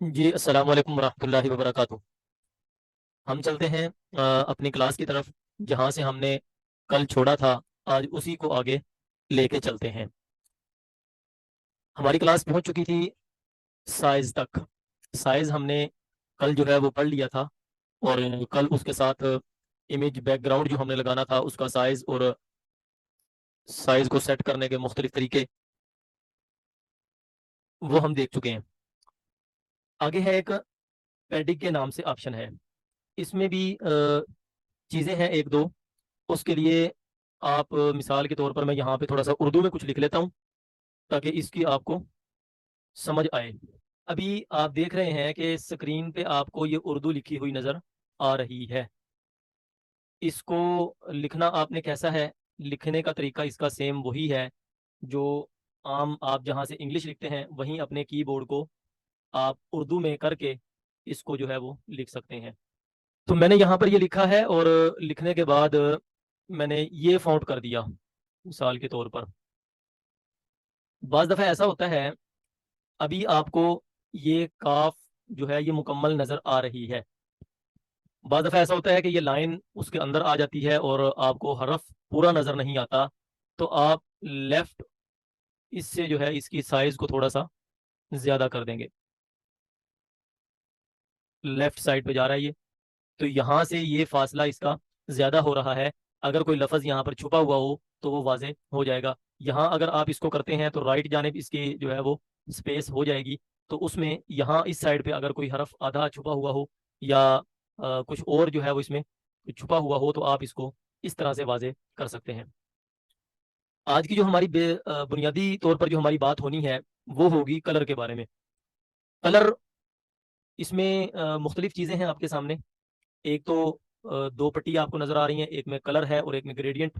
जी, अस्सलाम वालेकुम वरहमतुल्लाहि वबरकातुहू। हम चलते हैं अपनी क्लास की तरफ, जहाँ से हमने कल छोड़ा था। आज उसी को आगे लेके चलते हैं। हमारी क्लास पहुँच चुकी थी साइज तक। साइज हमने कल जो है वो पढ़ लिया था, और कल उसके साथ इमेज बैकग्राउंड जो हमने लगाना था उसका साइज, और साइज को सेट करने के मुख्तलिफ तरीके वो हम देख चुके हैं। आगे है एक पैडिग के नाम से ऑप्शन है। इसमें भी चीज़ें हैं एक दो। उसके लिए आप मिसाल के तौर पर मैं यहाँ पे थोड़ा सा उर्दू में कुछ लिख लेता हूँ, ताकि इसकी आपको समझ आए। अभी आप देख रहे हैं कि स्क्रीन पे आपको ये उर्दू लिखी हुई नज़र आ रही है। इसको लिखना आपने कैसा है, लिखने का तरीका इसका सेम वही है जो आम आप जहाँ से इंग्लिश लिखते हैं, वहीं अपने कीबोर्ड को आप उर्दू में करके इसको जो है वो लिख सकते हैं। तो मैंने यहाँ पर ये लिखा है, और लिखने के बाद मैंने ये फ़ॉन्ट कर दिया मिसाल के तौर पर। बाज़ दफ़ा ऐसा होता है, अभी आपको ये काफ जो है ये मुकम्मल नज़र आ रही है। बाज़ दफ़ा ऐसा होता है कि ये लाइन उसके अंदर आ जाती है और आपको हरफ पूरा नज़र नहीं आता। तो आप लेफ़्ट इससे जो है इसकी साइज़ को थोड़ा सा ज़्यादा कर देंगे। लेफ़्ट साइड पे जा रहा है ये, तो यहाँ से ये फासला इसका ज़्यादा हो रहा है। अगर कोई लफ्ज़ यहाँ पर छुपा हुआ हो तो वो वाज़े हो जाएगा। यहाँ अगर आप इसको करते हैं तो राइट जानिब इसकी जो है वो स्पेस हो जाएगी। तो उसमें यहाँ इस साइड पे अगर कोई हरफ आधा छुपा हुआ हो, या कुछ और जो है वो इसमें छुपा हुआ हो, तो आप इसको इस तरह से वाज़े कर सकते हैं। आज की जो हमारी बुनियादी तौर पर जो हमारी बात होनी है, वो होगी कलर के बारे में। कलर, इसमें मुख्तलिफ चीज़ें हैं आपके सामने। एक तो दो पट्टी आपको नज़र आ रही हैं, एक में कलर है और एक में ग्रेडियंट।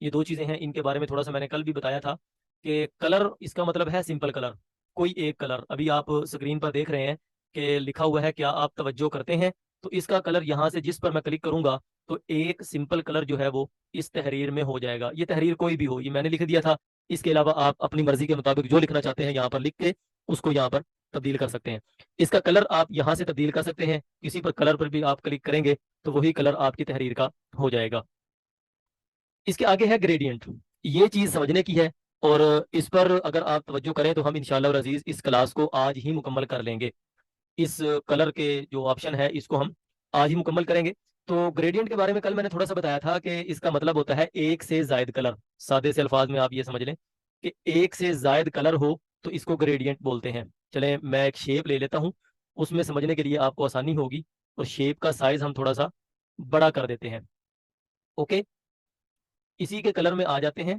ये दो चीज़ें हैं, इनके बारे में थोड़ा सा मैंने कल भी बताया था कि कलर इसका मतलब है सिंपल कलर, कोई एक कलर। अभी आप स्क्रीन पर देख रहे हैं कि लिखा हुआ है, क्या आप तवज्जो करते हैं? तो इसका कलर यहाँ से जिस पर मैं क्लिक करूंगा तो एक सिंपल कलर जो है वो इस तहरीर में हो जाएगा। ये तहरीर कोई भी हो, ये मैंने लिख दिया था। इसके अलावा आप अपनी मर्जी के मुताबिक जो लिखना चाहते हैं यहाँ पर लिख के उसको यहाँ पर तब्दील कर सकते हैं। इसका कलर आप यहाँ से तब्दील कर सकते हैं, किसी पर कलर पर भी आप क्लिक करेंगे तो वही कलर आपकी तहरीर का हो जाएगा। इसके आगे है ग्रेडियंट। ये चीज़ समझने की है, और इस पर अगर आप तवज्जो करें तो हम इंशाल्लाह अजीज इस क्लास को आज ही मुकम्मल कर लेंगे। इस कलर के जो ऑप्शन है इसको हम आज ही मुकम्मल करेंगे। तो ग्रेडियंट के बारे में कल मैंने थोड़ा सा बताया था कि इसका मतलब होता है एक से जायद कलर। सादे से अल्फाज में आप ये समझ लें कि एक से जायद कलर हो तो इसको ग्रेडियंट बोलते हैं। चलें, मैं एक शेप ले लेता हूँ, उसमें समझने के लिए आपको आसानी होगी। और शेप का साइज हम थोड़ा सा बड़ा कर देते हैं। ओके, इसी के कलर में आ जाते हैं।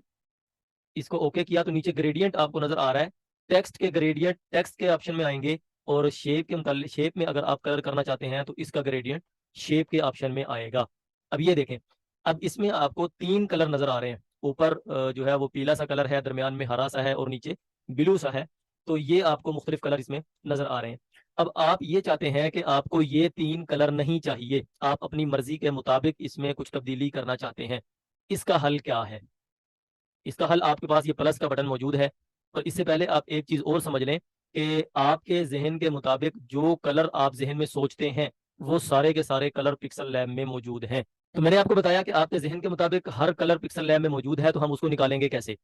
इसको ओके किया तो नीचे ग्रेडियंट आपको नजर आ रहा है। टेक्स्ट के ग्रेडियंट टेक्स्ट के ऑप्शन में आएंगे, और शेप के मुतालिक शेप में अगर आप कलर करना चाहते हैं तो इसका ग्रेडियंट शेप के ऑप्शन में आएगा। अब ये देखें, अब इसमें आपको तीन कलर नजर आ रहे हैं। ऊपर जो है वो पीला सा कलर है, दरमियान में हरा सा है, और नीचे ब्लू सा है। तो ये आपको मुख्तलिफ कलर इसमें नजर आ रहे हैं। अब आप ये चाहते हैं कि आपको ये तीन कलर नहीं चाहिए, आप अपनी मर्जी के मुताबिक इसमें कुछ तब्दीली करना चाहते हैं। इसका हल क्या है? इसका हल आपके पास ये प्लस का बटन मौजूद है। और इससे पहले आप एक चीज़ और समझ लें कि आपके जहन के मुताबिक जो कलर आप जहन में सोचते हैं वो सारे के सारे कलर पिक्सल लैब में मौजूद हैं। तो मैंने आपको बताया कि आपके जहन के मुताबिक हर कलर पिक्सल लैब में मौजूद है, तो हम उसको निकालेंगे कैसे?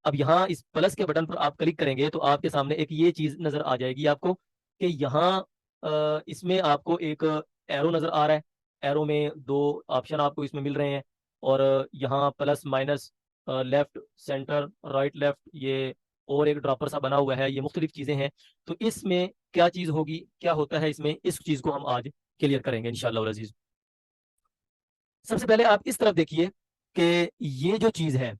अब यहाँ इस प्लस के बटन पर आप क्लिक करेंगे तो आपके सामने एक ये चीज़ नज़र आ जाएगी आपको कि यहाँ इसमें आपको एक एरो नज़र आ रहा है। एरो में दो ऑप्शन आपको इसमें मिल रहे हैं, और यहाँ plus minus, left centre right left, ये और एक ड्रॉपर सा बना हुआ है। ये मुख्तलिफ चीज़ें हैं। तो इसमें क्या चीज़ होगी, क्या होता है इसमें, इस चीज़ को हम आज क्लियर करेंगे इंशाल्लाह अजीज। सबसे पहले आप इस तरफ देखिए कि ये जो चीज़ है,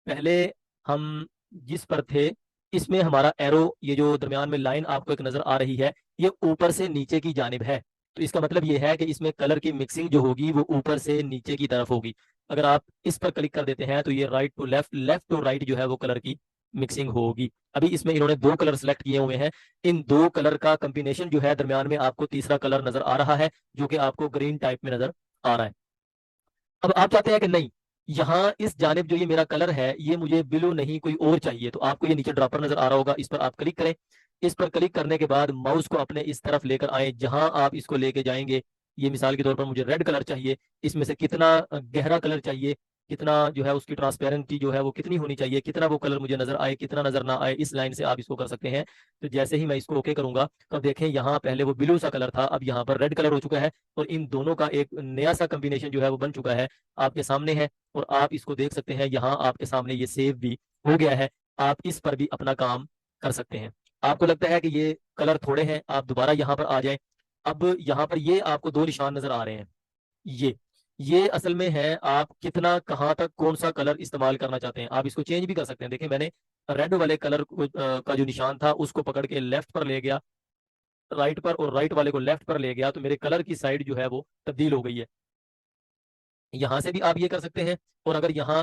पहले हम जिस पर थे इसमें हमारा एरो, ये जो दरमियान में लाइन आपको एक नजर आ रही है, ये ऊपर से नीचे की जानिब है। तो इसका मतलब ये है कि इसमें कलर की मिक्सिंग जो होगी वो ऊपर से नीचे की तरफ होगी। अगर आप इस पर क्लिक कर देते हैं तो ये right to left, left to right जो है वो कलर की मिक्सिंग होगी। अभी इसमें इन्होंने दो कलर सेलेक्ट किए हुए हैं। इन दो कलर का कॉम्बिनेशन जो है, दरमियान में आपको तीसरा कलर नजर आ रहा है जो कि आपको ग्रीन टाइप में नजर आ रहा है। अब आप चाहते हैं कि नहीं, यहाँ इस जानिब जो ये मेरा कलर है ये मुझे ब्लू नहीं कोई और चाहिए, तो आपको ये नीचे ड्रॉपर नजर आ रहा होगा, इस पर आप क्लिक करें। इस पर क्लिक करने के बाद माउस को अपने इस तरफ लेकर आए, जहां आप इसको लेके जाएंगे। ये मिसाल के तौर पर मुझे रेड कलर चाहिए, इसमें से कितना गहरा कलर चाहिए, कितना जो है उसकी ट्रांसपेरेंसी जो है वो कितनी होनी चाहिए, कितना वो कलर मुझे नजर आए, कितना नजर ना आए, इस लाइन से आप इसको कर सकते हैं। तो जैसे ही मैं इसको ओके करूंगा तो अब देखें, यहाँ पहले वो ब्लू सा कलर था, अब यहाँ पर रेड कलर हो चुका है, और इन दोनों का एक नया सा कॉम्बिनेशन जो है वो बन चुका है, आपके सामने है। और आप इसको देख सकते हैं, यहाँ आपके सामने ये सेव भी हो गया है। आप इस पर भी अपना काम कर सकते हैं। आपको लगता है कि ये कलर थोड़े हैं, आप दोबारा यहाँ पर आ जाएं। अब यहाँ पर ये आपको दो निशान नजर आ रहे हैं। ये असल में है आप कितना कहाँ तक कौन सा कलर इस्तेमाल करना चाहते हैं। आप इसको चेंज भी कर सकते हैं। देखिए, मैंने रेड वाले कलर का जो निशान था उसको पकड़ के लेफ्ट पर ले गया, राइट पर, और राइट वाले को लेफ्ट पर ले गया, तो मेरे कलर की साइड जो है वो तब्दील हो गई है। यहाँ से भी आप ये कर सकते हैं। और अगर यहाँ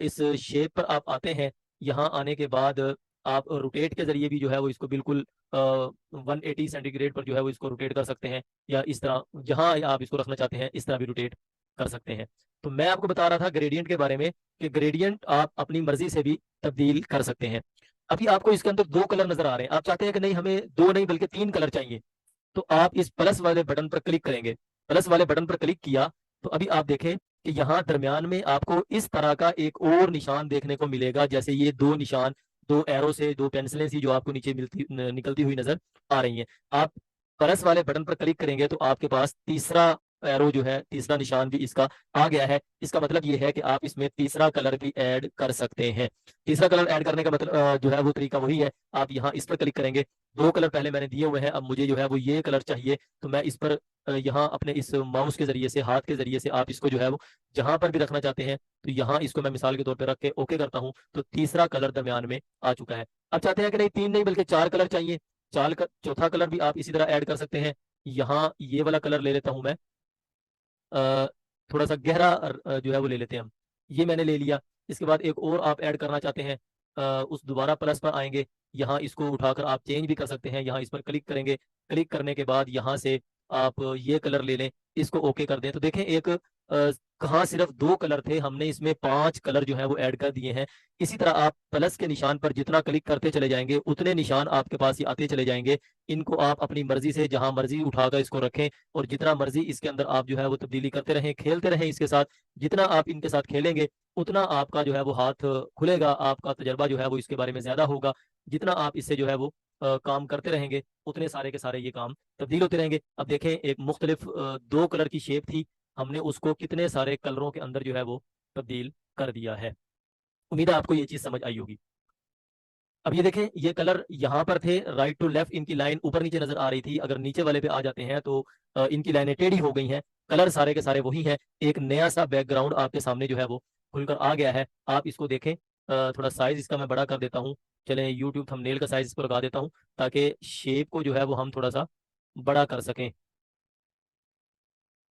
इस शेप पर आप आते हैं, यहाँ आने के बाद आप रोटेट के जरिए भी जो है वो इसको बिल्कुल 180 सेंटीग्रेड पर जो है वो इसको रोटेट कर सकते हैं, या इस तरह जहाँ आप इसको रखना चाहते हैं इस तरह भी रोटेट कर सकते हैं। तो मैं आपको बता रहा था ग्रेडियंट के बारे में, कि ग्रेडियंट आप अपनी मर्जी से भी तब्दील कर सकते हैं। अभी आपको इसके अंदर दो कलर नजर आ रहे हैं, आप चाहते हैं कि नहीं हमें दो नहीं बल्कि तीन कलर चाहिए, तो आप इस प्लस वाले बटन पर क्लिक करेंगे। प्लस वाले बटन पर क्लिक किया तो अभी आप देखें कि यहाँ दरमियान में आपको इस तरह का एक और निशान देखने को मिलेगा, जैसे ये दो निशान, दो एरो से, दो पेंसिलें सी जो आपको नीचे निकलती हुई नजर आ रही हैं। आप प्लस वाले बटन पर क्लिक करेंगे तो आपके पास तीसरा एरो जो है, तीसरा निशान भी इसका आ गया है। इसका मतलब ये है कि आप इसमें तीसरा कलर भी ऐड कर सकते हैं। तीसरा कलर ऐड करने का मतलब जो है वो तरीका वही है। आप यहाँ इस पर क्लिक करेंगे, दो कलर पहले मैंने दिए हुए हैं, अब मुझे जो है वो ये कलर चाहिए, तो मैं इस पर यहाँ अपने इस माउस के जरिए से, हाथ के जरिए से आप इसको जो है वो जहां पर भी रखना चाहते हैं, तो यहाँ इसको मैं मिसाल के तौर पर रख के ओके करता हूँ, तो तीसरा कलर दरमियान में आ चुका है। अब चाहते हैं कि नहीं तीन नहीं बल्कि चार कलर चाहिए, चौथा कलर भी आप इसी तरह ऐड कर सकते हैं। यहाँ ये वाला कलर ले लेता हूँ मैं, अ, थोड़ा सा गहरा जो है वो ले लेते हैं हम। ये मैंने ले लिया। इसके बाद एक और आप ऐड करना चाहते हैं, उस दोबारा प्लस पर आएंगे, यहाँ इसको उठाकर आप चेंज भी कर सकते हैं। यहाँ इस पर क्लिक करेंगे, क्लिक करने के बाद यहाँ से आप ये कलर ले लें, इसको ओके कर दें, तो देखें एक कहाँ सिर्फ दो कलर थे, हमने इसमें पांच कलर जो है वो ऐड कर दिए हैं। इसी तरह आप प्लस के निशान पर जितना क्लिक करते चले जाएंगे उतने निशान आपके पास ही आते चले जाएंगे। इनको आप अपनी मर्जी से जहां मर्जी उठाकर इसको रखें, और जितना मर्जी इसके अंदर आप जो है वो तब्दीली करते रहें, खेलते रहें इसके साथ। जितना आप इनके साथ खेलेंगे उतना आपका जो है वो हाथ खुलेगा, आपका तजर्बा जो है वो इसके बारे में ज्यादा होगा। जितना आप इससे जो है वो काम करते रहेंगे उतने सारे के सारे ये काम तब्दील होते रहेंगे। अब देखें, एक मुख्तलिफ दो कलर की शेप थी, हमने उसको कितने सारे कलरों के अंदर जो है वो तब्दील कर दिया है। उम्मीद है आपको ये चीज समझ आई होगी। अब ये देखें, ये कलर यहाँ पर थे, राइट टू लेफ्ट इनकी लाइन ऊपर नीचे नजर आ रही थी। अगर नीचे वाले पे आ जाते हैं तो इनकी लाइनें टेढ़ी हो गई हैं। कलर सारे के सारे वही हैं। एक नया सा बैकग्राउंड आपके सामने जो है वो खुलकर आ गया है। आप इसको देखें, थोड़ा साइज इसका मैं बड़ा कर देता हूँ। चलें, यूट्यूब थंबनेल का साइज इसको लगा देता हूँ, ताकि शेप को जो है वो हम थोड़ा सा बड़ा कर सकें।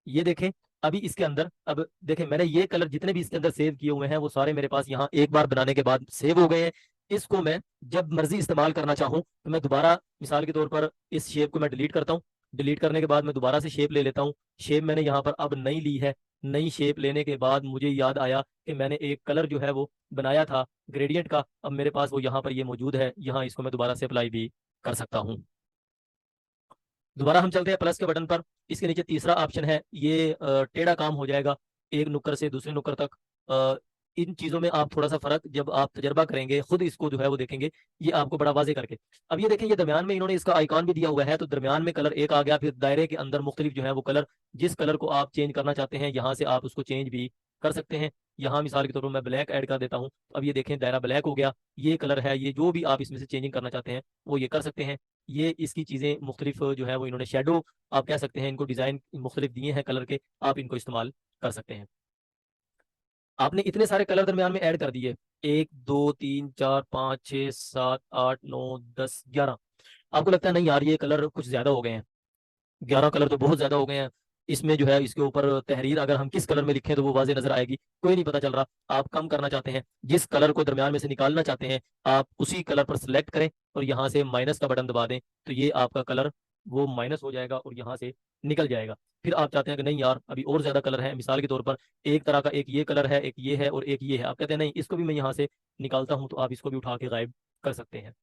ये देखें, अभी इसके अंदर, अब देखें मैंने ये कलर जितने भी इसके अंदर सेव किए हुए हैं वो सारे मेरे पास यहाँ एक बार बनाने के बाद सेव हो गए हैं। इसको मैं जब मर्जी इस्तेमाल करना चाहूँ तो मैं दोबारा, मिसाल के तौर पर इस शेप को मैं डिलीट करता हूँ। डिलीट करने के बाद मैं दोबारा से शेप ले लेता हूँ। शेप मैंने यहाँ पर अब नई ली है। नई शेप लेने के बाद मुझे याद आया कि मैंने एक कलर जो है वो बनाया था ग्रेडियंट का, अब मेरे पास वो यहाँ पर ये मौजूद है। यहाँ इसको मैं दोबारा से अप्लाई भी कर सकता हूँ। दोबारा हम चलते हैं प्लस के बटन पर। इसके नीचे तीसरा ऑप्शन है, ये टेढ़ा काम हो जाएगा एक नुक्कर से दूसरे नुक्कर तक। इन चीज़ों में आप थोड़ा सा फर्क जब आप तजर्बा करेंगे, खुद इसको जो है वो देखेंगे, ये आपको बड़ा वाजे करके। अब ये देखें, ये दरमियान में इन्होंने इसका आइकॉन भी दिया हुआ है, तो दरमियान में कलर एक आ गया। फिर दायरे के अंदर मुख्तलिफ जो है वो कलर, जिस कलर को आप चेंज करना चाहते हैं यहाँ से आप उसको चेंज भी कर सकते हैं। यहाँ मिसाल के तौर पर मैं ब्लैक ऐड कर देता हूँ, अब ये देखें दायरा ब्लैक हो गया। ये कलर है, ये जो भी आप इसमें से चेंजिंग करना चाहते हैं वो ये कर सकते हैं। ये इसकी चीज़ें मुख्तलिफ जो है वो इन्होंने शेडो आप कह सकते हैं, इनको डिज़ाइन मुख्तलिफ दिए हैं कलर के, आप इनको इस्तेमाल कर सकते हैं। आपने इतने सारे कलर दरमियान में ऐड कर दिए, एक दो तीन चार पाँच छः सात आठ नौ 10 11। आपको लगता है नहीं यार ये कलर कुछ ज़्यादा हो गए हैं, 11 कलर तो बहुत ज़्यादा हो गए हैं। इसमें जो है इसके ऊपर तहरीर अगर हम किस कलर में लिखें तो वो वाजे नजर आएगी, कोई नहीं पता चल रहा। आप कम करना चाहते हैं, जिस कलर को दरमियान में से निकालना चाहते हैं आप उसी कलर पर सिलेक्ट करें और यहाँ से माइनस का बटन दबा दें, तो ये आपका कलर वो माइनस हो जाएगा और यहाँ से निकल जाएगा। फिर आप चाहते हैं कि नहीं यार अभी और ज्यादा कलर है, मिसाल के तौर पर एक तरह का, एक ये कलर है, एक ये है और एक ये है, आप कहते हैं नहीं इसको भी मैं यहाँ से निकालता हूँ, तो आप इसको भी उठा के गायब कर सकते हैं।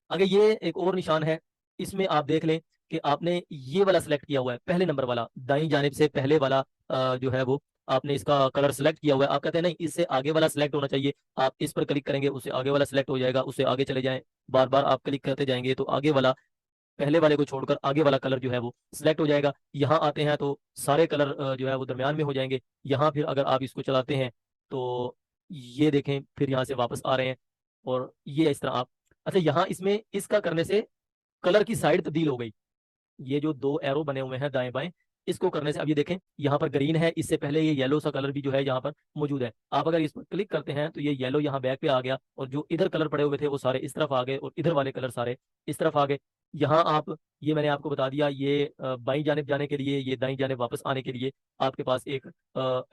आगे ये एक और निशान है, इसमें आप देख लें कि आपने ये वाला सिलेक्ट किया हुआ है, पहले नंबर वाला दाईं जानिब से पहले वाला जो है वो आपने इसका कलर सेलेक्ट किया हुआ है। आप कहते हैं नहीं, इससे आगे वाला सिलेक्ट होना चाहिए। आप इस पर क्लिक करेंगे, उससे आगे वाला सिलेक्ट हो जाएगा, उससे आगे चले जाएं, बार बार आप क्लिक करते जाएंगे तो आगे वाला, पहले वाले को छोड़कर आगे वाला कलर जो है वो सिलेक्ट हो जाएगा। यहाँ आते हैं तो सारे कलर जो है वो दरमियान में हो जाएंगे। यहाँ फिर अगर आप इसको चलाते हैं तो ये देखें, फिर यहाँ से वापस आ रहे हैं और ये इस तरह आप, अच्छा यहाँ इसमें इसका करने से कलर की साइड तब्दील हो गई। ये जो दो एरो बने हुए हैं दाएं बाएं, इसको करने से अब ये देखें यहाँ पर ग्रीन है, इससे पहले ये येलो सा कलर भी जो है यहाँ पर मौजूद है। आप अगर इस पर क्लिक करते हैं तो ये येलो यहाँ बैक पे आ गया और जो इधर कलर पड़े हुए थे वो सारे इस तरफ आ गए और इधर वाले कलर सारे इस तरफ आ गए। यहाँ आप, ये मैंने आपको बता दिया, ये बाईं जानिब जाने के लिए, ये दाईं जानिब वापस आने के लिए आपके पास एक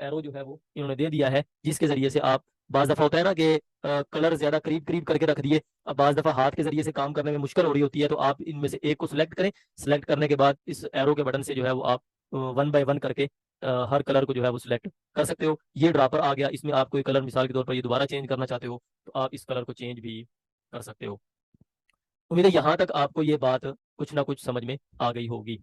एरो जो है वो इन्होंने दे दिया है, जिसके जरिए से आप, बाज दफा होता है ना कि कलर ज्यादा करीब करीब करके रख दिए, अब बाज दफा हाथ के जरिए से काम करने में मुश्किल हो रही होती है, तो आप इनमें से एक को सिलेक्ट करें। सिलेक्ट करने के बाद इस एरो के बटन से जो है वो आप वन बाय वन करके हर कलर को जो है वो सिलेक्ट कर सकते हो। ये ड्रॉपर आ गया, इसमें आप कोई कलर मिसाल के तौर पर ये दोबारा चेंज करना चाहते हो तो आप इस कलर को चेंज भी कर सकते हो। उम्मीद है यहाँ तक आपको ये बात कुछ ना कुछ समझ में आ गई होगी।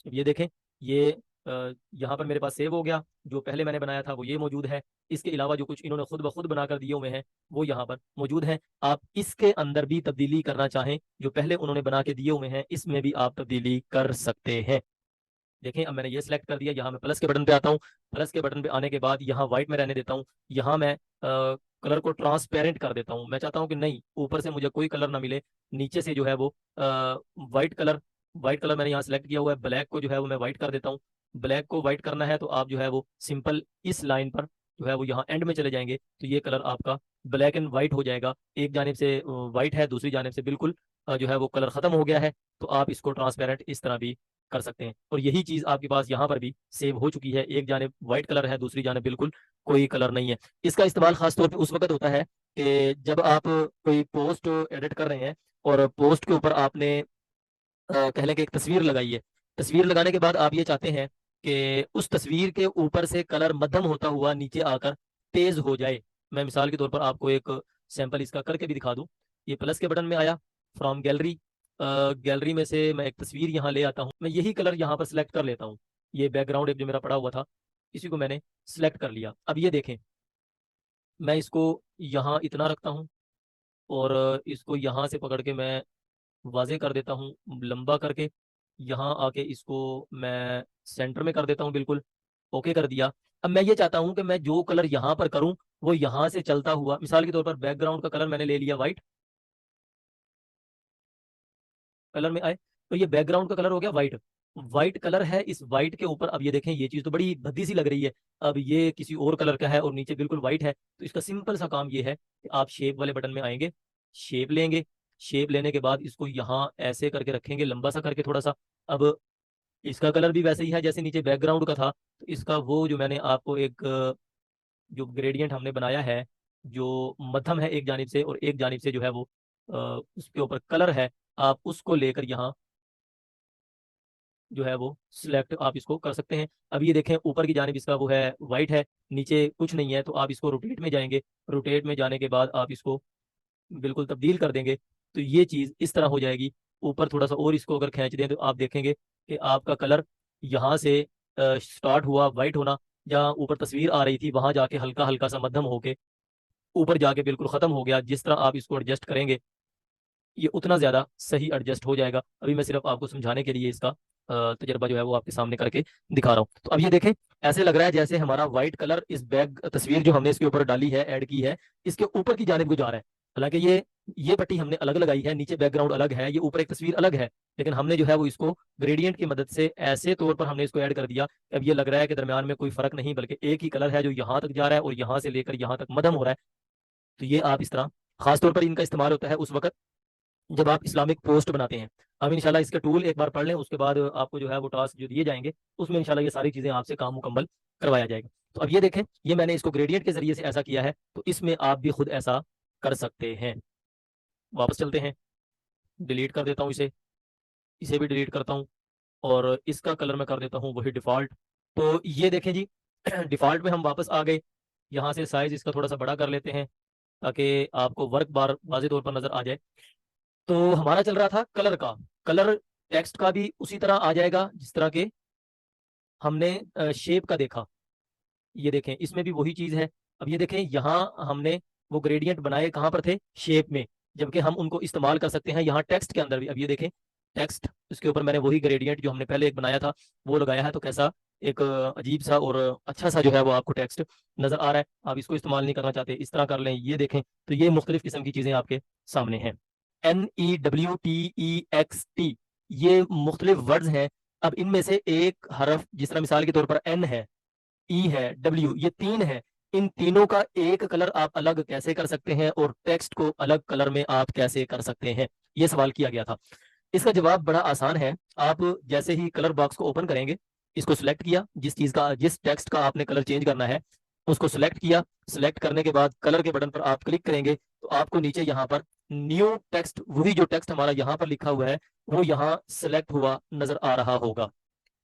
अब ये देखें, ये यहाँ पर मेरे पास सेव हो गया, जो पहले मैंने बनाया था वो ये मौजूद है। इसके अलावा जो कुछ इन्होंने खुद ब खुद बनाकर दिए हुए हैं वो यहाँ पर मौजूद हैं। आप इसके अंदर भी तब्दीली करना चाहें, जो पहले उन्होंने बना के दिए हुए हैं इसमें भी आप तब्दीली कर सकते हैं। देखें, अब मैंने ये सिलेक्ट कर दिया, यहाँ मैं प्लस के बटन पे आता हूँ। प्लस के बटन पे आने के बाद यहाँ व्हाइट में रहने देता हूँ। यहाँ मैं कलर को ट्रांसपेरेंट कर देता हूँ। मैं चाहता हूँ कि नहीं, ऊपर से मुझे कोई कलर ना मिले, नीचे से जो है वो व्हाइट कलर, व्हाइट कलर मैंने यहाँ सेलेक्ट किया हुआ है। ब्लैक को जो है वो मैं व्हाइट कर देता हूँ। ब्लैक को व्हाइट करना है तो आप जो है वो सिंपल इस लाइन पर जो है वो यहाँ एंड में चले जाएंगे तो ये कलर आपका ब्लैक एंड व्हाइट हो जाएगा। एक जानिब से व्हाइट है, दूसरी जानिब से बिल्कुल जो है वो कलर खत्म हो गया है। तो आप इसको ट्रांसपेरेंट इस तरह भी कर सकते हैं। और यही चीज आपके पास यहाँ पर भी सेव हो चुकी है, एक जानिब व्हाइट कलर है, दूसरी जानिब बिल्कुल कोई कलर नहीं है। इसका इस्तेमाल खासतौर पे उस वक्त होता है कि जब आप कोई पोस्ट एडिट कर रहे हैं और पोस्ट के ऊपर आपने कह लें कि एक तस्वीर लगाई है। तस्वीर लगाने के बाद आप ये चाहते हैं कि उस तस्वीर के ऊपर से कलर मध्यम होता हुआ नीचे आकर तेज हो जाए। मैं मिसाल के तौर पर आपको एक सैंपल इसका करके भी दिखा दूं। ये प्लस के बटन में आया, फ्रॉम गैलरी, गैलरी में से मैं एक तस्वीर यहाँ ले आता हूँ। मैं यही कलर यहाँ पर सिलेक्ट कर लेता हूँ। ये बैकग्राउंड एक जो मेरा पड़ा हुआ था, इसी को मैंने सिलेक्ट कर लिया। अब ये देखें, मैं इसको यहाँ इतना रखता हूँ और इसको यहाँ से पकड़ के मैं वाजे कर देता हूँ लंबा करके। यहाँ आके इसको मैं सेंटर में कर देता हूँ बिल्कुल। ओके कर दिया। अब मैं ये चाहता हूँ कि मैं जो कलर यहाँ पर करूँ वो यहाँ से चलता हुआ, मिसाल के तौर पर बैकग्राउंड का कलर मैंने ले लिया व्हाइट कलर में आए, तो ये बैकग्राउंड का कलर हो गया व्हाइट। व्हाइट कलर है, इस व्हाइट के ऊपर अब ये देखें, ये चीज तो बड़ी भद्दी सी लग रही है। अब ये किसी और कलर का है और नीचे बिल्कुल व्हाइट है, तो इसका सिंपल सा काम ये है कि आप शेप वाले बटन में आएंगे, शेप लेंगे। शेप लेने के बाद इसको यहाँ ऐसे करके रखेंगे, लंबा सा करके थोड़ा सा। अब इसका कलर भी वैसे ही है जैसे नीचे बैकग्राउंड का था। तो इसका वो जो मैंने आपको एक जो ग्रेडियंट हमने बनाया है, जो मध्यम है एक जानिब से और एक जानिब से जो है वो उसके ऊपर कलर है, आप उसको लेकर यहाँ जो है वो सिलेक्ट आप इसको कर सकते हैं। अब ये देखें, ऊपर की जानिब इसका वो है वाइट है, नीचे कुछ नहीं है, तो आप इसको रोटेट में जाएंगे। रोटेट में जाने के बाद आप इसको बिल्कुल तब्दील कर देंगे तो ये चीज़ इस तरह हो जाएगी। ऊपर थोड़ा सा और इसको अगर खींच दें तो आप देखेंगे कि आपका कलर यहाँ से स्टार्ट हुआ वाइट होना, जहाँ ऊपर तस्वीर आ रही थी वहां जाके हल्का हल्का सा मध्यम होके ऊपर जाके बिल्कुल खत्म हो गया। जिस तरह आप इसको एडजस्ट करेंगे ये उतना ज़्यादा सही एडजस्ट हो जाएगा। अभी मैं सिर्फ आपको समझाने के लिए इसका तजर्बा जो है वो आपके सामने करके दिखा रहा हूँ। तो अब ये देखें, ऐसे लग रहा है जैसे हमारा व्हाइट कलर इस बैग तस्वीर जो हमने इसके ऊपर डाली है, ऐड की है, इसके ऊपर की जानिब को जा रहा है। हालांकि ये पट्टी हमने अलग लगाई है, नीचे बैकग्राउंड अलग है, ये ऊपर एक तस्वीर अलग है, लेकिन हमने जो है वो इसको ग्रेडियंट की मदद से ऐसे तौर पर हमने इसको ऐड कर दिया। अब ये लग रहा है कि दरमियान में कोई फर्क नहीं, बल्कि एक ही कलर है जो यहाँ तक जा रहा है और यहाँ से लेकर यहाँ तक मध्यम हो रहा है। तो ये आप इस तरह, खासतौर पर इनका इस्तेमाल होता है उस वक्त जब आप इस्लामिक पोस्ट बनाते हैं। अब इंशाल्लाह इसके टूल एक बार पढ़ लें, उसके बाद आपको जो है वो टास्क जो दिए जाएंगे उसमें इंशाल्लाह ये सारी चीज़ें आपसे काम मुकम्मल करवाया जाएगा। तो अब ये देखें, ये मैंने इसको ग्रेडियंट के जरिए से ऐसा किया है, तो इसमें आप भी खुद ऐसा कर सकते हैं। वापस चलते हैं, डिलीट कर देता हूँ इसे, इसे भी डिलीट करता हूँ और इसका कलर मैं कर देता हूँ वही डिफ़ॉल्ट। तो ये देखें जी, डिफ़ॉल्ट में हम वापस आ गए। यहाँ से साइज़ इसका थोड़ा सा बड़ा कर लेते हैं ताकि आपको वर्क बार वाज़े तौर पर नज़र आ जाए। तो हमारा चल रहा था कलर का। कलर टेक्स्ट का भी उसी तरह आ जाएगा जिस तरह के हमने शेप का देखा। ये देखें, इसमें भी वही चीज है। अब ये देखें, यहाँ हमने वो ग्रेडियंट बनाए कहाँ पर थे, शेप में, जबकि हम उनको इस्तेमाल कर सकते हैं यहाँ टेक्स्ट के अंदर भी। अब ये देखें, टेक्स्ट, इसके ऊपर मैंने वही ग्रेडियंट जो हमने पहले एक बनाया था वो लगाया है, तो कैसा एक अजीब सा और अच्छा सा जो है वो आपको टेक्स्ट नजर आ रहा है। आप इसको इस्तेमाल नहीं करना चाहते, इस तरह कर लें। ये देखें, तो ये मुख्तलिफ किस्म की चीजें आपके सामने हैं। NEWTEXT, ये मुख्तलिफ वर्ड्स हैं। अब इनमें से एक हरफ, जिस तरह मिसाल के तौर पर N है, ई है, डब्ल्यू, ये तीन है। इन तीनों का एक कलर आप अलग कैसे कर सकते हैं और टेक्स्ट को अलग कलर में आप कैसे कर सकते हैं, ये सवाल किया गया था। इसका जवाब बड़ा आसान है। आप जैसे ही कलर बॉक्स को ओपन करेंगे, इसको सिलेक्ट किया, जिस चीज का, जिस टेक्स्ट का आपने कलर चेंज करना है उसको सिलेक्ट किया। सिलेक्ट करने के बाद कलर के बटन पर आप क्लिक करेंगे तो आपको नीचे यहाँ पर न्यू टेक्स्ट, वही जो टेक्स्ट हमारा यहाँ पर लिखा हुआ है वो यहाँ सिलेक्ट हुआ नजर आ रहा होगा।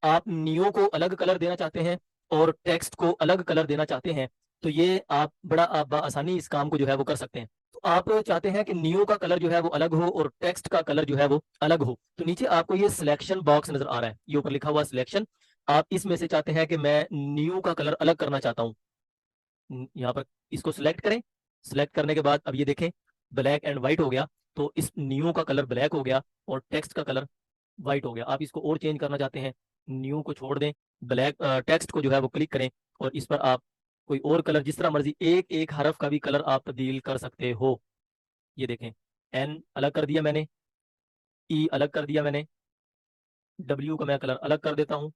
आप न्यू को अलग कलर देना चाहते हैं और टेक्स्ट को अलग कलर देना चाहते हैं, तो ये आप बड़ा आप आसानी इस काम को जो है वो कर सकते हैं। तो आप चाहते हैं कि न्यू का कलर जो है वो अलग हो और टेक्स्ट का कलर जो है वो अलग हो, तो नीचे आपको ये सिलेक्शन बॉक्स नजर आ रहा है, ये ऊपर लिखा हुआ सिलेक्शन। आप इसमें से चाहते हैं कि मैं न्यू का कलर अलग करना चाहता हूँ, यहाँ पर इसको सिलेक्ट करें। सिलेक्ट करने के बाद अब ये देखें, ब्लैक एंड व्हाइट हो गया। तो इस न्यू का कलर ब्लैक हो गया और टेक्स्ट का कलर व्हाइट हो गया। आप इसको और चेंज करना चाहते हैं, न्यू को छोड़ दें, ब्लैक टेक्स्ट को जो है वो क्लिक करें और इस पर आप कोई और कलर, जिस तरह मर्जी एक एक हरफ का भी कलर आप तब्दील कर सकते हो। ये देखें, एन अलग कर दिया मैंने, ई अलग कर दिया मैंने, डब्ल्यू का मैं कलर अलग कर देता हूँ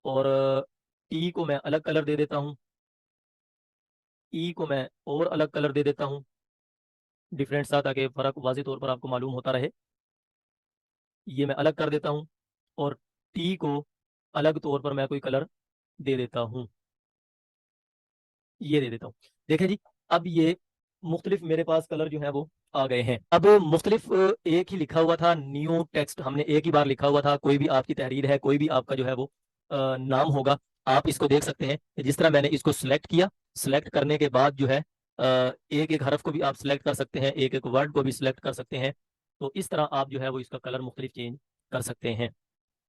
और टी को मैं अलग कलर दे देता हूँ, ई को मैं और अलग कलर दे देता हूँ, डिफरेंट सा, ताकि फ़र्क वाज़ेह तौर पर आपको मालूम होता रहे। ये मैं अलग कर देता हूँ और टी को अलग तौर पर मैं कोई कलर दे देता हूँ, ये दे देता हूँ। देखें जी, अब ये मुख्तलिफ मेरे पास कलर जो है वो आ गए हैं। अब मुख्तलिफ एक ही लिखा हुआ था, न्यू टेक्स्ट हमने एक ही बार लिखा हुआ था। कोई भी आपकी तहरीर है, कोई भी आपका जो है वो नाम होगा, आप इसको देख सकते हैं कि जिस तरह मैंने इसको सिलेक्ट किया, सिलेक्ट करने के बाद जो है एक एक हरफ को भी आप सिलेक्ट कर सकते हैं, एक एक वर्ड को भी सिलेक्ट कर सकते हैं। तो इस तरह आप जो है वो इसका कलर मुख्तलिफ चेंज कर सकते हैं।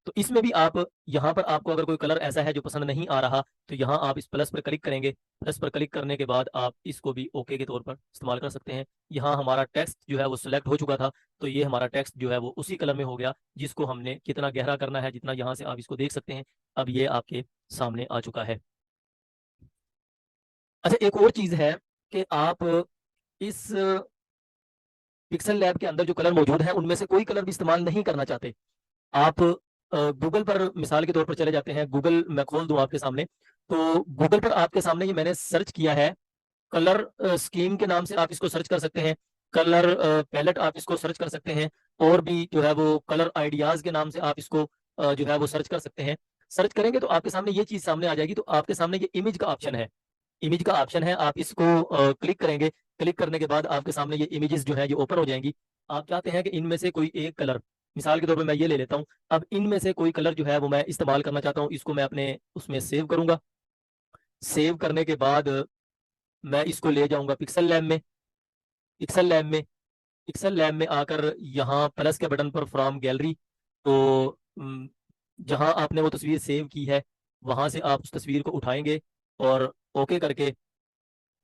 तो इसमें भी आप, यहाँ पर आपको अगर कोई कलर ऐसा है जो पसंद नहीं आ रहा, तो यहाँ आप इस प्लस पर क्लिक करेंगे। प्लस पर क्लिक करने के बाद आप इसको भी ओके के तौर पर इस्तेमाल कर सकते हैं। यहाँ हमारा टेक्स्ट जो है वो सिलेक्ट हो चुका था, तो ये हमारा टेक्स्ट जो है वो उसी कलर में हो गया जिसको हमने कितना गहरा करना है, जितना यहाँ से आप इसको देख सकते हैं। अब ये आपके सामने आ चुका है। अच्छा, एक और चीज़ है कि आप इस पिक्सल लैब के अंदर जो कलर मौजूद है उनमें से कोई कलर भी इस्तेमाल नहीं करना चाहते, आप गूगल पर मिसाल के तौर पर चले जाते हैं। गूगल मैं खोल दूं आपके सामने, तो गूगल पर आपके सामने ये मैंने सर्च किया है, कलर स्कीम के नाम से आप इसको सर्च कर सकते हैं, कलर पैलेट आप इसको सर्च कर सकते हैं, और भी जो है वो कलर आइडियाज के नाम से आप इसको जो है वो सर्च कर सकते हैं। सर्च करेंगे तो आपके सामने ये चीज सामने आ जाएगी। तो आपके सामने ये इमेज का ऑप्शन है, इमेज का ऑप्शन है, आप इसको क्लिक करेंगे। क्लिक करने के बाद आपके सामने ये इमेजेस जो है ये ओपन हो जाएंगी। आप चाहते हैं कि इनमें से कोई एक कलर, मिसाल के तौर पे मैं ये ले लेता हूँ, अब इनमें से कोई कलर जो है वो मैं इस्तेमाल करना चाहता हूँ, इसको मैं अपने उसमें सेव करूंगा। सेव करने के बाद मैं इसको ले जाऊंगा पिक्सल लैब में। पिक्सल लैब में, पिक्सल लैब में आकर यहाँ प्लस के बटन पर फ्रॉम गैलरी, तो जहाँ आपने वो तस्वीर सेव की है वहां से आप उस तस्वीर को उठाएंगे और ओके करके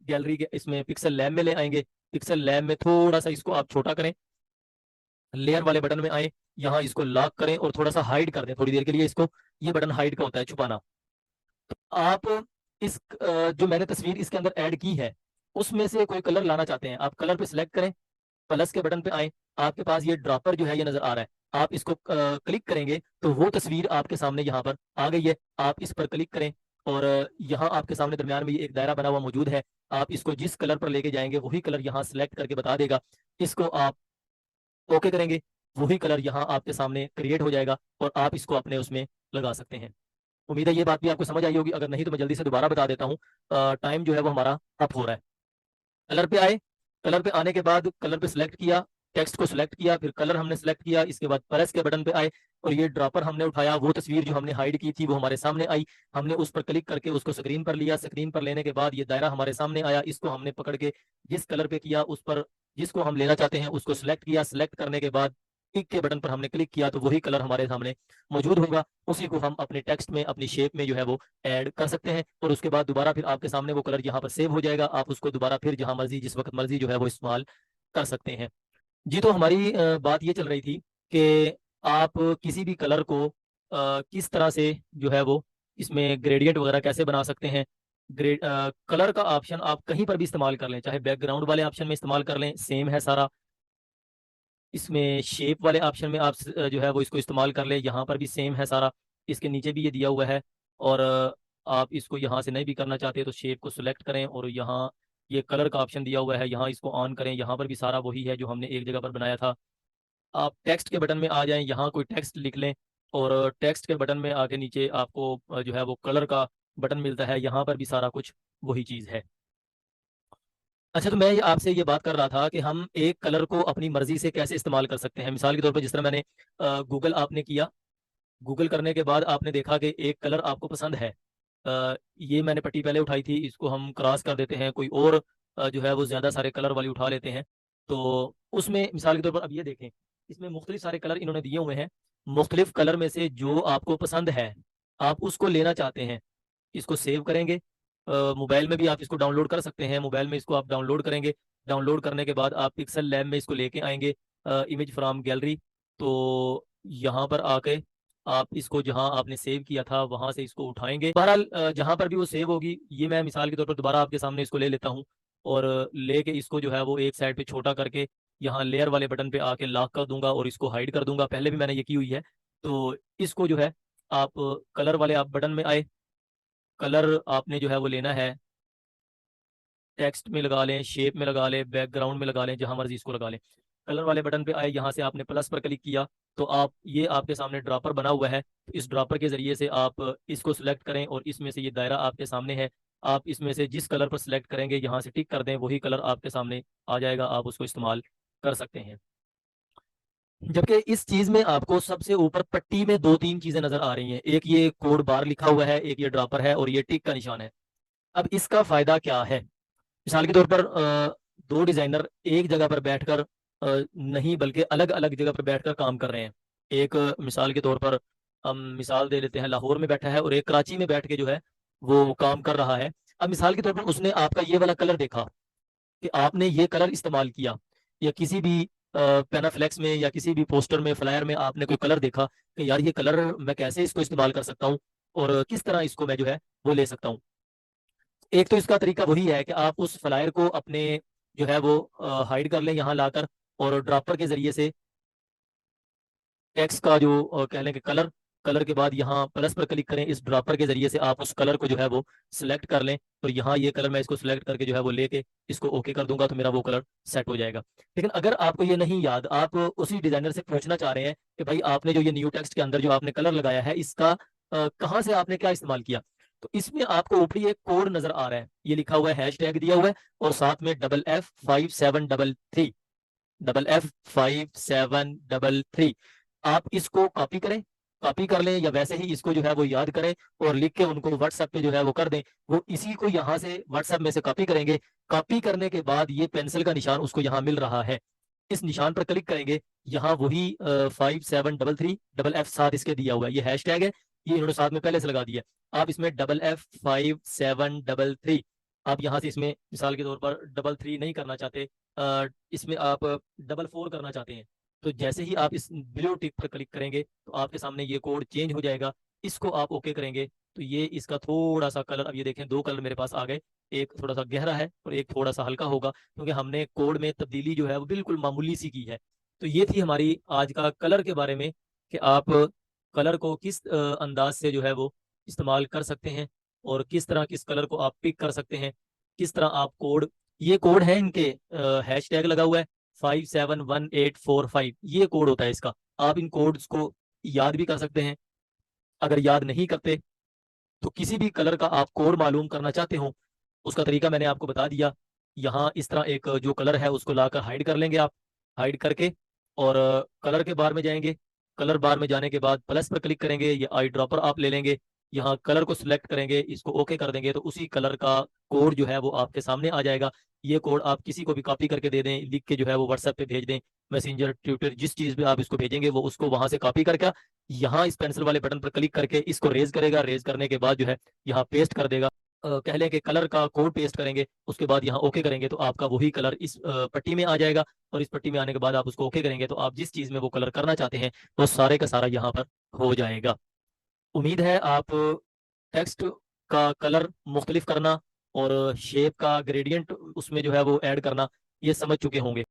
गैलरी के इसमें पिक्सल लैब में ले आएंगे। पिक्सल लैब में थोड़ा सा इसको आप छोटा करें, लेयर वाले बटन में आए, यहाँ इसको लॉक करें और थोड़ा सा हाइड कर दें थोड़ी देर के लिए इसको। ये बटन हाइड का होता है, छुपाना। तो आप इस जो मैंने तस्वीर इसके अंदर ऐड की है उसमें से कोई कलर लाना चाहते हैं, आप कलर पे सिलेक्ट करें, प्लस के बटन पे आए, आपके पास ये ड्रॉपर जो है ये नजर आ रहा है, आप इसको क्लिक करेंगे तो वो तस्वीर आपके सामने यहाँ पर आ गई है। आप इस पर क्लिक करें और यहाँ आपके सामने दरमियान में ये एक दायरा बना हुआ मौजूद है, आप इसको जिस कलर पर लेके जाएंगे वही कलर यहाँ सिलेक्ट करके बता देगा। इसको आप ओके करेंगे, वही कलर यहाँ आपके सामने क्रिएट हो जाएगा और आप इसको अपने उसमें लगा सकते हैं। उम्मीद है ये बात भी आपको समझ आई होगी, अगर नहीं तो मैं जल्दी से दोबारा बता देता हूँ। टाइम जो है वो हमारा अप हो रहा है। कलर पे आए, कलर पे आने के बाद कलर पे सिलेक्ट किया, टेक्स्ट को सिलेक्ट किया, फिर कलर हमने सिलेक्ट किया, इसके बाद प्लस के बटन पे आए, और ये ड्रॉपर हमने उठाया, वो तस्वीर जो हमने हाइड की थी वो हमारे सामने आई, हमने उस पर क्लिक करके उसको स्क्रीन पर लिया, स्क्रीन पर लेने के बाद ये दायरा हमारे सामने आया, इसको हमने पकड़ के जिस कलर पे किया उस पर जिसको हम लेना चाहते हैं उसको सिलेक्ट किया, सिलेक्ट करने के बाद टिक के बटन पर हमने क्लिक किया तो वही कलर हमारे सामने मौजूद होगा, उसी को हम अपने टेक्स्ट में अपनी शेप में जो है वो ऐड कर सकते हैं और उसके बाद दोबारा फिर आपके सामने वो कलर यहाँ पर सेव हो जाएगा, आप उसको दोबारा फिर जहां मर्जी जिस वक्त मर्जी जो है वो इस्तेमाल कर सकते हैं। जी, तो हमारी बात ये चल रही थी कि आप किसी भी कलर को किस तरह से जो है वो इसमें ग्रेडियंट वगैरह कैसे बना सकते हैं। कलर का ऑप्शन आप कहीं पर भी इस्तेमाल कर लें, चाहे बैकग्राउंड वाले ऑप्शन में इस्तेमाल कर लें, सेम है सारा। इसमें शेप वाले ऑप्शन में आप जो है वो इसको इस्तेमाल कर ले, यहाँ पर भी सेम है सारा, इसके नीचे भी ये दिया हुआ है। और आप इसको यहाँ से नहीं भी करना चाहते तो शेप को सिलेक्ट करें और यहाँ ये कलर का ऑप्शन दिया हुआ है, यहाँ इसको ऑन करें, यहाँ पर भी सारा वही है जो हमने एक जगह पर बनाया था। आप टेक्स्ट के बटन में आ जाएं, यहाँ कोई टेक्स्ट लिख लें और टेक्स्ट के बटन में आके नीचे आपको जो है वो कलर का बटन मिलता है, यहाँ पर भी सारा कुछ वही चीज़ है। अच्छा, तो मैं आपसे ये बात कर रहा था कि हम एक कलर को अपनी मर्जी से कैसे इस्तेमाल कर सकते हैं। मिसाल के तौर पर जिस तरह मैंने गूगल आपने किया, गूगल करने के बाद आपने देखा कि एक कलर आपको पसंद है, ये मैंने पट्टी पहले उठाई थी, इसको हम क्रॉस कर देते हैं, कोई और जो है वो ज़्यादा सारे कलर वाली उठा लेते हैं। तो उसमें मिसाल के तौर पर अब ये देखें, इसमें मुख्तलिफ सारे कलर इन्होंने दिए हुए हैं, मुख्तलिफ कलर में से जो आपको पसंद है आप उसको लेना चाहते हैं, इसको सेव करेंगे। मोबाइल में भी आप इसको डाउनलोड कर सकते हैं, मोबाइल में इसको आप डाउनलोड करेंगे, डाउनलोड करने के बाद आप पिक्सल लैब में इसको लेके आएंगे, इमेज फ्रॉम गैलरी। तो यहाँ पर आके आप इसको जहाँ आपने सेव किया था वहां से इसको उठाएंगे। बहरहाल जहाँ पर भी वो सेव होगी, ये मैं मिसाल के तौर पर दोबारा आपके सामने इसको ले लेता हूँ और लेके इसको जो है वो एक साइड पे छोटा करके यहाँ लेयर वाले बटन पे आके लॉक कर दूंगा और इसको हाइड कर दूंगा, पहले भी मैंने ये की हुई है। तो इसको जो है आप कलर वाले आप बटन में आए, कलर आपने जो है वो लेना है, टेक्स्ट में लगा लें, शेप में लगा लें, बैकग्राउंड में लगा लें, जहां मर्जी इसको लगा लें। कलर वाले बटन पे आए, यहाँ से आपने प्लस पर क्लिक किया तो आप ये आपके सामने ड्रॉपर बना हुआ है, तो इस ड्रॉपर के जरिए से आप इसको सिलेक्ट करें और इसमें से ये दायरा आपके सामने है, आप इसमें से जिस कलर पर सिलेक्ट करेंगे यहाँ से टिक कर दें, वही कलर आपके सामने आ जाएगा, आप उसको इस्तेमाल कर सकते हैं। जबकि इस चीज में आपको सबसे ऊपर पट्टी में दो तीन चीजें नजर आ रही हैं, एक ये कोड बार लिखा हुआ है, एक ये ड्रॉपर है और ये टिक का निशान है। अब इसका फायदा क्या है। मिसाल के तौर पर दो डिजाइनर एक जगह पर बैठकर नहीं बल्कि अलग अलग जगह पर बैठकर काम कर रहे हैं। एक मिसाल के तौर पर हम मिसाल दे लेते हैं, लाहौर में बैठा है और एक कराची में बैठ के जो है वो काम कर रहा है। अब मिसाल के तौर पर उसने आपका ये वाला कलर देखा कि आपने ये कलर इस्तेमाल किया, या किसी भी पेनाफ्लेक्स में या किसी भी पोस्टर में फ्लायर में आपने कोई कलर देखा कि यार ये कलर मैं कैसे इसको इस्तेमाल कर सकता हूँ और किस तरह इसको मैं जो है वो ले सकता हूँ। एक तो इसका तरीका वही है कि आप उस फ्लायर को अपने जो है वो हाइड कर लें यहाँ लाकर, और ड्रॉपर के जरिए से टेक्स्ट का जो कह लें कि कलर, कलर के बाद यहाँ प्लस पर क्लिक करें, इस ड्रॉपर के जरिए से आप उस कलर को जो है वो सिलेक्ट कर लें, तो यहाँ ये कलर मैं इसको सिलेक्ट करके जो है वो लेके इसको ओके कर दूंगा तो मेरा वो कलर सेट हो जाएगा। लेकिन अगर आपको ये नहीं याद, आप उसी डिजाइनर से पूछना चाह रहे हैं कि भाई आपने जो ये न्यू टेक्स्ट के अंदर जो आपने कलर लगाया है इसका कहाँ से आपने क्या इस्तेमाल किया, तो इसमें आपको ऊपरी एक कोड नजर आ रहा है, ये लिखा हुआ है, हैश टैग दिया हुआ है और साथ में FF5733, FF5733। आप इसको कॉपी करें, कॉपी कर लें या वैसे ही इसको जो है वो याद करें और लिख के उनको व्हाट्सएप पे जो है वो कर दें। वो इसी को यहाँ से व्हाट्सएप में से कॉपी करेंगे, कॉपी करने के बाद ये पेंसिल का निशान उसको यहाँ मिल रहा है, इस निशान पर क्लिक करेंगे, यहाँ वही 5733 साथ इसके दिया हुआ है, ये हैश टैग है, ये इन्होंने साथ में पहले से लगा दिया। आप इसमें FF5733, आप यहाँ से इसमें मिसाल के तौर पर 33 नहीं करना चाहते, इसमें आप 44 करना चाहते हैं, तो जैसे ही आप इस ब्लू टिक पर क्लिक करेंगे तो आपके सामने ये कोड चेंज हो जाएगा, इसको आप ओके करेंगे तो ये इसका थोड़ा सा कलर, अब ये देखें दो कलर मेरे पास आ गए, एक थोड़ा सा गहरा है और एक थोड़ा सा हल्का होगा, क्योंकि हमने कोड में तब्दीली जो है वो बिल्कुल मामूली सी की है। तो ये थी हमारी आज का कलर के बारे में कि आप कलर को किस अंदाज से जो है वो इस्तेमाल कर सकते हैं और किस तरह किस कलर को आप पिक कर सकते हैं, किस तरह आप कोड, ये कोड है इनके, हैश टैग लगा हुआ है 571845, ये कोड होता है इसका। आप इन कोड्स को याद भी कर सकते हैं, अगर याद नहीं करते तो किसी भी कलर का आप कोड मालूम करना चाहते हो, उसका तरीका मैंने आपको बता दिया। यहाँ इस तरह एक जो कलर है उसको लाकर हाइड कर लेंगे आप, हाइड करके और कलर के बार में जाएंगे, कलर बार में जाने के बाद प्लस पर क्लिक करेंगे, ये आई ड्रॉपर आप ले लेंगे, यहाँ कलर को सिलेक्ट करेंगे, इसको ओके कर देंगे, तो उसी कलर का कोड जो है वो आपके सामने आ जाएगा। ये कोड आप किसी को भी कॉपी करके दे दें, लिख के जो है वो व्हाट्सएप पे भेज दें, मैसेंजर, ट्विटर, जिस चीज़ पे आप इसको भेजेंगे वो उसको वहां से कॉपी करके यहाँ इस पेंसिल वाले बटन पर क्लिक करके इसको रेज करेगा, रेज करने के बाद जो है यहाँ पेस्ट कर देगा। कह लें कि कलर का कोड पेस्ट करेंगे, उसके बाद यहाँ ओके करेंगे तो आपका वही कलर इस पट्टी में आ जाएगा, और इस पट्टी में आने के बाद आप उसको ओके करेंगे तो आप जिस चीज़ में वो कलर करना चाहते हैं वो सारे का सारा यहाँ पर हो जाएगा। उम्मीद है आप टेक्स्ट का कलर मुख्तलिफ करना और शेप का ग्रेडियंट उसमें जो है वो ऐड करना ये समझ चुके होंगे।